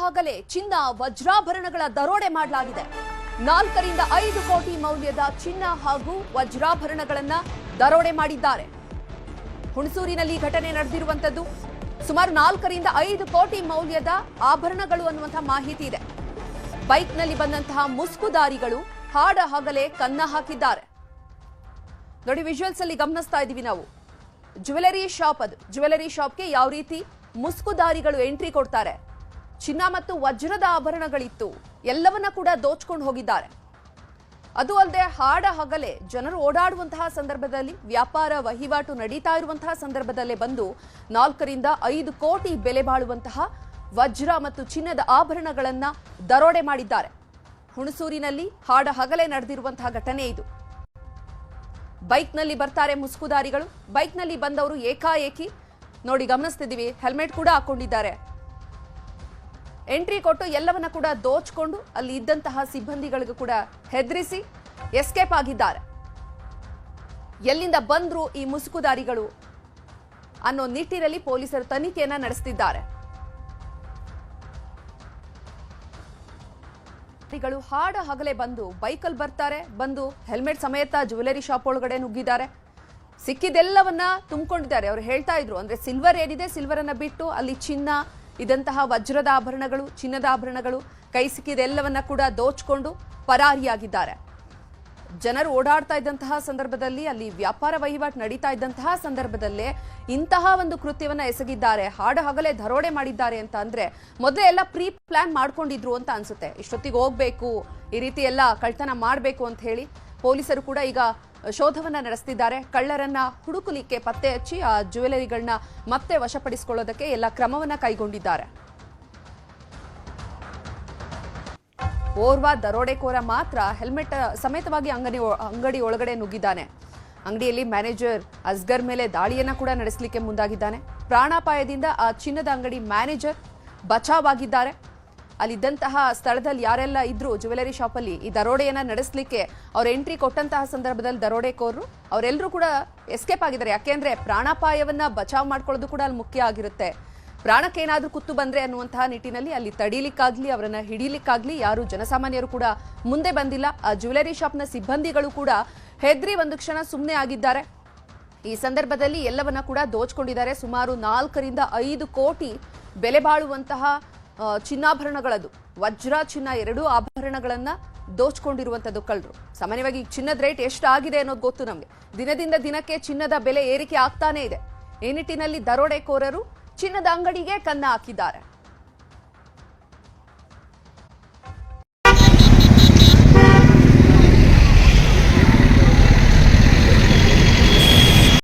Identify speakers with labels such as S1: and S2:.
S1: ಹಗಲೇ ಚಿನ್ನ ವಜ್ರಾಭರಣಗಳ ದರೋಡೆ ಮಾಡಲಾಗಿದೆ. 4 ರಿಂದ 5 ಕೋಟಿ ಮೌಲ್ಯದ ಚಿನ್ನ ಹಾಗೂ ವಜ್ರಾಭರಣಗಳನ್ನ ದರೋಡೆ ಮಾಡಿದ್ದಾರೆ. ಹುಣಸೂರಿನಲ್ಲಿ ಘಟನೆ ನಡೆದಿರುವಂತದ್ದು. ಸುಮಾರು 4 ರಿಂದ 5 ಕೋಟಿ ಮೌಲ್ಯದ ಆಭರಣಗಳು ಅನ್ನುವಂತಹ ಮಾಹಿತಿ ಇದೆ. ಬೈಕ್ನಲ್ಲಿ ಬಂದಂತಹ ಮುಸ್ಕುದಾರಿಗಳು ಹಾಡ ಹಗಲೇ ಕನ್ನ ಹಾಕಿದ್ದಾರೆ. ನೋಡಿ, ವಿಜುವಲ್ಸ್ ಅಲ್ಲಿ ಗಮನಿಸ್ತಾ ಇದೀವಿ ನಾವು. ಜ್ಯುವೆಲರಿ ಶಾಪ್ ಅದು. ಜ್ಯುವೆಲರಿ ಶಾಪ್ಗೆ ಯಾವ ರೀತಿ ಮುಸ್ಕುದಾರಿಗಳು ಎಂಟ್ರಿ ಕೊಡ್ತಾರೆ. ಚಿನ್ನ ಮತ್ತು ವಜ್ರದ ಆಭರಣಗಳಿತ್ತು, ಎಲ್ಲವನ್ನ ಕೂಡ ದೋಚ್ಕೊಂಡು ಹೋಗಿದ್ದಾರೆ. ಅದು ಅಲ್ಲದೆ ಹಾಡ ಹಗಲೇ ಜನರು ಓಡಾಡುವಂತಹ ಸಂದರ್ಭದಲ್ಲಿ, ವ್ಯಾಪಾರ ವಹಿವಾಟು ನಡೀತಾ ಇರುವಂತಹ ಸಂದರ್ಭದಲ್ಲೇ ಬಂದು 4 ರಿಂದ 5 ಕೋಟಿ ಬೆಲೆ ಬಾಳುವಂತಹ ವಜ್ರ ಮತ್ತು ಚಿನ್ನದ ಆಭರಣಗಳನ್ನ ದರೋಡೆ ಮಾಡಿದ್ದಾರೆ. ಹುಣಸೂರಿನಲ್ಲಿ ಹಾಡ ಹಗಲೇ ನಡೆದಿರುವಂತಹ ಘಟನೆ ಇದು. ಬೈಕ್ನಲ್ಲಿ ಬರ್ತಾರೆ ಮುಸ್ಕುದಾರಿಗಳು. ಬೈಕ್ನಲ್ಲಿ ಬಂದವರು ಏಕಾಏಕಿ ನೋಡಿ ಗಮನಿಸ್ತಿದ್ದೀವಿ, ಹೆಲ್ಮೆಟ್ ಕೂಡ ಹಾಕೊಂಡಿದ್ದಾರೆ. ಎಂಟ್ರಿ ಕೊಟ್ಟು ಎಲ್ಲವನ್ನ ಕೂಡ ದೋಚ್ಕೊಂಡು ಅಲ್ಲಿ ಇದ್ದಂತಹ ಸಿಬ್ಬಂದಿಗಳಿಗೂ ಕೂಡ ಹೆದರಿಸಿ ಎಸ್ಕೇಪ್ ಆಗಿದ್ದಾರೆ. ಎಲ್ಲಿಂದ ಬಂದ್ರು ಈ ಮುಸುಕುದಾರಿಗಳು ಅನ್ನೋ ನಿಟ್ಟಿನಲ್ಲಿ ಪೊಲೀಸರು ತನಿಖೆಯನ್ನ ನಡೆಸುತ್ತಿದ್ದಾರೆ. ಹಾಡ ಹಗಲೇ ಬಂದು ಬೈಕಲ್ಲಿ ಬರ್ತಾರೆ, ಬಂದು ಹೆಲ್ಮೆಟ್ ಸಮೇತ ಜ್ಯುವೆಲರಿ ಶಾಪ್ ಒಳಗಡೆ ನುಗ್ಗಿದ್ದಾರೆ. ಸಿಕ್ಕಿದೆಲ್ಲವನ್ನ ತುಂಬಿಕೊಂಡಿದ್ದಾರೆ. ಅವ್ರು ಹೇಳ್ತಾ ಇದ್ರು, ಅಂದ್ರೆ ಸಿಲ್ವರ್ ಏನಿದೆ ಸಿಲ್ವರ್ ಅನ್ನ ಬಿಟ್ಟು ಅಲ್ಲಿ ಚಿನ್ನ, ಇದಂತಹ ವಜ್ರದ ಆಭರಣಗಳು, ಚಿನ್ನದ ಆಭರಣಗಳು, ಕೈ ಸಿಕ್ಕಿದೆಲ್ಲವನ್ನ ಕೂಡ ದೋಚ್ಕೊಂಡು ಪರಾರಿಯಾಗಿದ್ದಾರೆ. ಜನರು ಓಡಾಡ್ತಾ ಇದ್ದಂತಹ ಸಂದರ್ಭದಲ್ಲಿ, ಅಲ್ಲಿ ವ್ಯಾಪಾರ ವಹಿವಾಟು ನಡೀತಾ ಇದ್ದಂತಹ ಸಂದರ್ಭದಲ್ಲೇ ಇಂತಹ ಒಂದು ಕೃತ್ಯವನ್ನ ಎಸಗಿದ್ದಾರೆ. ಹಾಡ ಹಗಲೇ ದರೋಡೆ ಮಾಡಿದ್ದಾರೆ ಅಂತ ಅಂದ್ರೆ ಮೊದಲೇ ಎಲ್ಲ ಪ್ರೀ ಪ್ಲಾನ್ ಮಾಡ್ಕೊಂಡಿದ್ರು ಅಂತ ಅನ್ಸುತ್ತೆ. ಇಷ್ಟೊತ್ತಿಗೆ ಹೋಗ್ಬೇಕು, ಈ ರೀತಿ ಎಲ್ಲ ಕಳ್ತನ ಮಾಡಬೇಕು ಅಂತ ಹೇಳಿ ಪೊಲೀಸರು ಕೂಡ ಈಗ ಶೋಧವನ್ನ ನಡೆಸ್ತಿದ್ದಾರೆ. ಕಳ್ಳರನ್ನ ಹುಡುಕಲಿಕ್ಕೆ ಪತ್ತೆ ಹಚ್ಚಿ ಆ ಜ್ಯುವೆಲರಿಗಳನ್ನ ಮತ್ತೆ ವಶಪಡಿಸಿಕೊಳ್ಳೋದಕ್ಕೆ ಎಲ್ಲ ಕ್ರಮವನ್ನ ಕೈಗೊಂಡಿದ್ದಾರೆ. ಓರ್ವ ದರೋಡೆಕೋರ ಮಾತ್ರ ಹೆಲ್ಮೆಟ್ ಸಮೇತವಾಗಿ ಅಂಗಡಿ ಒಳಗಡೆ ನುಗ್ಗಿದ್ದಾನೆ. ಅಂಗಡಿಯಲ್ಲಿ ಮ್ಯಾನೇಜರ್ ಅಸ್ಗರ್ ಮೇಲೆ ದಾಳಿಯನ್ನ ಕೂಡ ನಡೆಸಲಿಕ್ಕೆ ಮುಂದಾಗಿದ್ದಾನೆ. ಪ್ರಾಣಾಪಾಯದಿಂದ ಆ ಚಿನ್ನದ ಅಂಗಡಿ ಮ್ಯಾನೇಜರ್ ಬಚಾವಾಗಿದ್ದಾರೆ. ಅಲ್ಲಿದ್ದಂತಹ ಸ್ಥಳದಲ್ಲಿ ಯಾರೆಲ್ಲ ಇದ್ರು ಜ್ಯುವೆಲರಿ ಶಾಪಲ್ಲಿ ಈ ದರೋಡೆಯನ್ನ ನಡೆಸಲಿಕ್ಕೆ ಅವ್ರ ಎಂಟ್ರಿ ಕೊಟ್ಟಂತಹ ಸಂದರ್ಭದಲ್ಲಿ ದರೋಡೆಕೋರರು ಅವರೆಲ್ಲರೂ ಕೂಡ ಎಸ್ಕೇಪ್ ಆಗಿದ್ದಾರೆ. ಯಾಕೆಂದ್ರೆ ಪ್ರಾಣಾಪಾಯವನ್ನ ಬಚಾವ್ ಮಾಡ್ಕೊಳ್ಳೋದು ಕೂಡ ಅಲ್ಲಿ ಮುಖ್ಯ ಆಗಿರುತ್ತೆ. ಪ್ರಾಣಕ್ಕೇನಾದ್ರೂ ಕುತ್ತು ಬಂದ್ರೆ ಅನ್ನುವಂತಹ ನಿಟ್ಟಿನಲ್ಲಿ ಅಲ್ಲಿ ತಡೀಲಿಕ್ಕಾಗ್ಲಿ, ಅವರನ್ನ ಹಿಡೀಲಿಕ್ಕಾಗ್ಲಿ ಯಾರು ಜನಸಾಮಾನ್ಯರು ಕೂಡ ಮುಂದೆ ಬಂದಿಲ್ಲ. ಆ ಜ್ಯುವೆಲರಿ ಶಾಪ್ನ ಸಿಬ್ಬಂದಿಗಳು ಕೂಡ ಹೆದ್ರಿ ಒಂದು ಕ್ಷಣ ಸುಮ್ಮನೆ ಆಗಿದ್ದಾರೆ. ಈ ಸಂದರ್ಭದಲ್ಲಿ ಎಲ್ಲವನ್ನ ಕೂಡ ದೋಚ್ಕೊಂಡಿದ್ದಾರೆ. ಸುಮಾರು 4 ರಿಂದ 5 ಕೋಟಿ ಬೆಲೆ ಬಾಳುವಂತಹ ಚಿನ್ನಾಭರಣಗಳದು, ವಜ್ರ ಚಿನ್ನ ಎರಡೂ ಆಭರಣಗಳನ್ನ ದೋಚ್ಕೊಂಡಿರುವಂತದ್ದು ಕಳ್ಳರು. ಸಾಮಾನ್ಯವಾಗಿ ಚಿನ್ನದ ರೇಟ್ ಎಷ್ಟಾಗಿದೆ ಅನ್ನೋದು ಗೊತ್ತು ನಮಗೆ. ದಿನದಿಂದ ದಿನಕ್ಕೆ ಚಿನ್ನದ ಬೆಲೆ ಏರಿಕೆ ಆಗ್ತಾನೆ ಇದೆ. ಈ ನಿಟ್ಟಿನಲ್ಲಿ ದರೋಡೆಕೋರರು ಚಿನ್ನದ ಅಂಗಡಿಗೆ ಕನ್ನ ಹಾಕಿದ್ದಾರೆ.